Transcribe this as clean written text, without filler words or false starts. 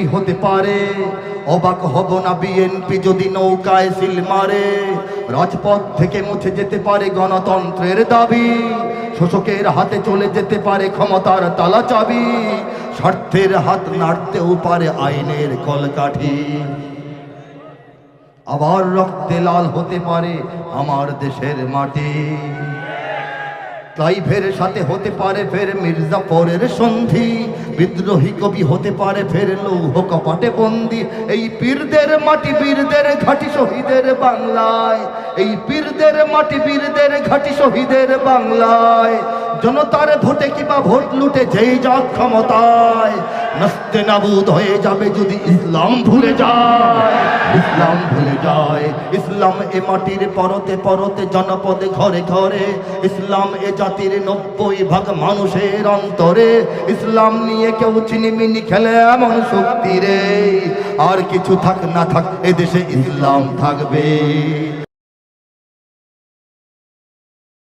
BJP হতে পারে, অবাক হব না বিএনপি যদি নৌকায় সিল মারে। রাজপথ থেকে মুছে যেতে পারে গণতন্ত্রের দাবি, শোষকের হাতে চলে যেতে পারে ক্ষমতার তালা চাবি, স্বার্থের হাত নাড়তেও পারে আইনের কলকাঠি। আবার রক্তে লাল হতে পারে আমার দেশের মাটি। ক্লাইভের সাথে হতে পারে ফের মির্জাফরের সন্ধি, বিদ্রোহী কবি হতে পারে ফের লৌহ কপাটে বন্দি। এই পীরদের মাটি বীরদের ঘাটি শহীদের বাংলায়, এই পীরদের মাটি বীরদের ঘাটি শহীদের বাংলায়। জনতার ভোটে কিবা ভোট লুটে যেই যাক ক্ষমতায়, নাস্তে নাবুদ হয়ে যাবে যদি ইসলাম ভুলে যায়, ইসলাম ভুলে যায়। ইসলাম এ মাটির পরতে পরতে জনপদে ঘরে ঘরে, ইসলাম এ জাতির 90% মানুষের অন্তরে। ইসলাম নিয়ে কেউ চিনিমিনি খেলে এমন শক্তি রে, আর কিছু থাক না থাক এদেশে ইসলাম থাকবে।